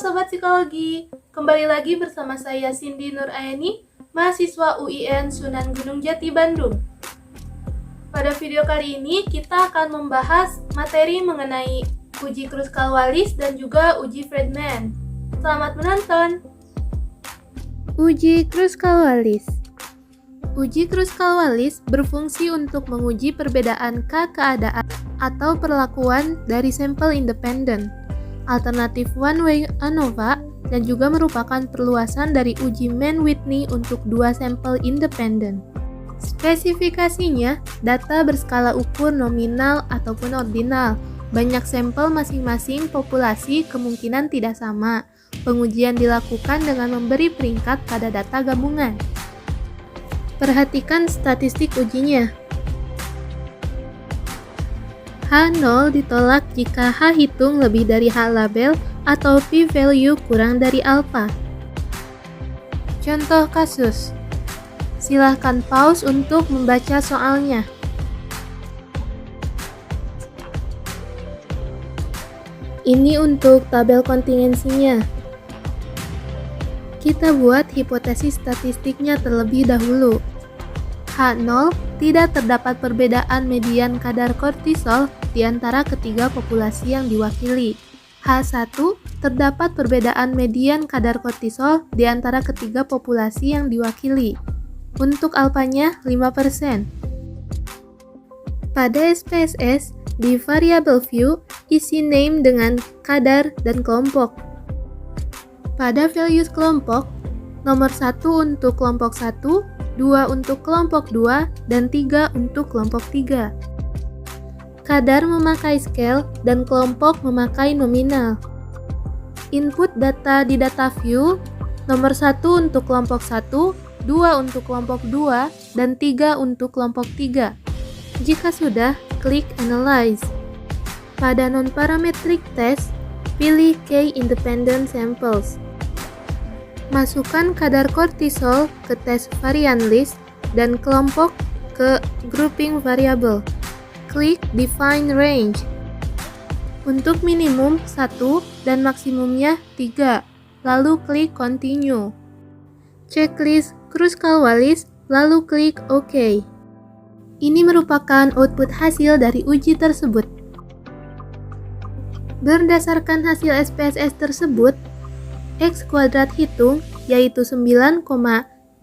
Sobat Psikologi, kembali lagi bersama saya Cindy Nurayani, mahasiswa UIN Sunan Gunung Jati, Bandung. Pada video kali ini kita akan membahas materi mengenai uji Kruskal-Wallis dan juga uji Friedman. Selamat menonton! Uji Kruskal-Wallis. Uji Kruskal-Wallis berfungsi untuk menguji perbedaan keadaan atau perlakuan dari sampel independen, alternatif one-way ANOVA, dan juga merupakan perluasan dari uji Mann-Whitney untuk dua sampel independen. Spesifikasinya, data berskala ukur nominal ataupun ordinal. Banyak sampel masing-masing populasi kemungkinan tidak sama. Pengujian dilakukan dengan memberi peringkat pada data gabungan. Perhatikan statistik ujinya. H0 ditolak jika H hitung lebih dari H label atau p-value kurang dari alpha. Contoh kasus. Silahkan pause untuk membaca soalnya. Ini untuk tabel kontingensinya. Kita buat hipotesis statistiknya terlebih dahulu. H0 tidak terdapat perbedaan median kadar kortisol di antara ketiga populasi yang diwakili. H1 terdapat perbedaan median kadar kortisol di antara ketiga populasi yang diwakili. Untuk alfanya 5%. Pada SPSS, di variable view, isi name dengan kadar dan kelompok. Pada values kelompok, nomor 1 untuk kelompok 1, 2 untuk kelompok 2, dan 3 untuk kelompok 3. Kadar memakai scale dan kelompok memakai nominal. Input data di data view, nomor 1 untuk kelompok 1, 2 untuk kelompok 2, dan 3 untuk kelompok 3. Jika sudah, klik Analyze. Pada non-parametric test, pilih K Independent Samples. Masukkan kadar kortisol ke tes varian list dan kelompok ke grouping variable. Klik Define Range. Untuk minimum 1 dan maksimumnya 3, lalu klik Continue. Checklist Kruskal-Wallis, lalu klik OK. Ini merupakan output hasil dari uji tersebut. Berdasarkan hasil SPSS tersebut, X kuadrat hitung yaitu 9,232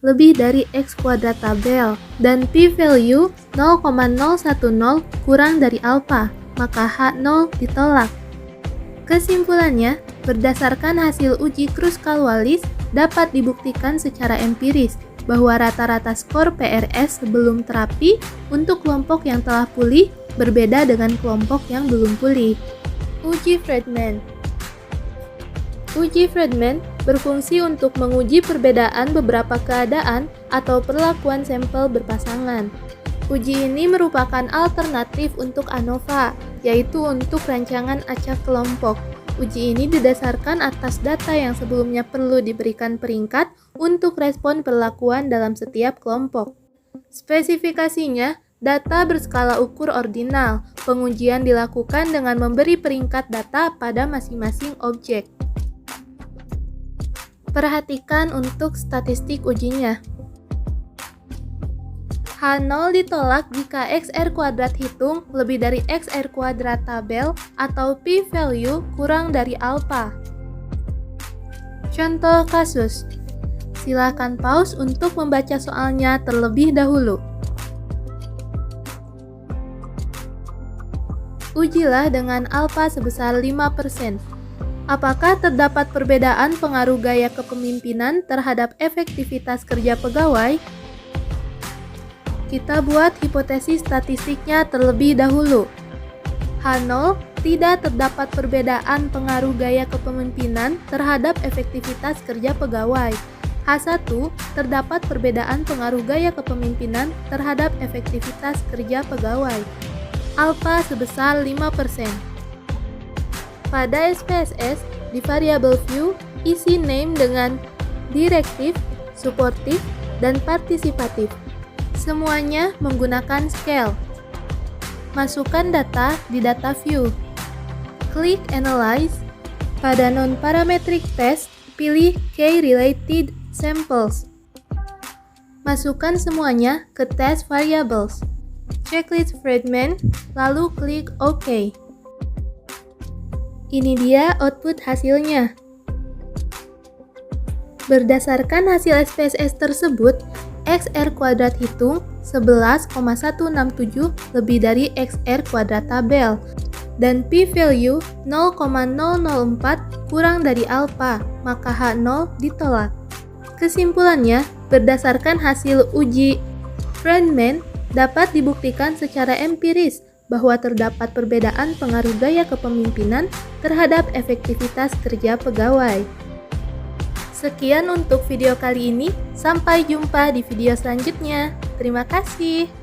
lebih dari X kuadrat tabel dan p-value 0,010 kurang dari alpha, maka H0 ditolak. Kesimpulannya, berdasarkan hasil uji Kruskal-Wallis dapat dibuktikan secara empiris bahwa rata-rata skor PRS sebelum terapi untuk kelompok yang telah pulih berbeda dengan kelompok yang belum pulih. Uji Friedman. Uji Friedman berfungsi untuk menguji perbedaan beberapa keadaan atau perlakuan sampel berpasangan. Uji ini merupakan alternatif untuk ANOVA, yaitu untuk rancangan acak kelompok. Uji ini didasarkan atas data yang sebelumnya perlu diberikan peringkat untuk respon perlakuan dalam setiap kelompok. Spesifikasinya, data berskala ukur ordinal. Pengujian dilakukan dengan memberi peringkat data pada masing-masing objek. Perhatikan untuk statistik ujinya. H0 ditolak jika XR kuadrat hitung lebih dari XR kuadrat tabel atau p-value kurang dari alpha. Contoh kasus. Silakan pause untuk membaca soalnya terlebih dahulu. Ujilah dengan alpha sebesar 5%. Apakah terdapat perbedaan pengaruh gaya kepemimpinan terhadap efektivitas kerja pegawai? Kita buat hipotesis statistiknya terlebih dahulu. H0 tidak terdapat perbedaan pengaruh gaya kepemimpinan terhadap efektivitas kerja pegawai. H1 terdapat perbedaan pengaruh gaya kepemimpinan terhadap efektivitas kerja pegawai. Alpha sebesar 5%. Pada SPSS, di variable view, isi name dengan direktif, suportif, dan partisipatif. Semuanya menggunakan scale. Masukkan data di data view. Klik Analyze. Pada non-parametric test, pilih K-related samples. Masukkan semuanya ke test variables. Checklist fragment, lalu klik OK. Ini dia output hasilnya. Berdasarkan hasil SPSS tersebut, XR² hitung 11,167 lebih dari XR² tabel, dan p-value 0,004 kurang dari alfa, maka H0 ditolak. Kesimpulannya, berdasarkan hasil uji Friedman, dapat dibuktikan secara empiris bahwa terdapat perbedaan pengaruh gaya kepemimpinan terhadap efektivitas kerja pegawai. Sekian untuk video kali ini, sampai jumpa di video selanjutnya. Terima kasih.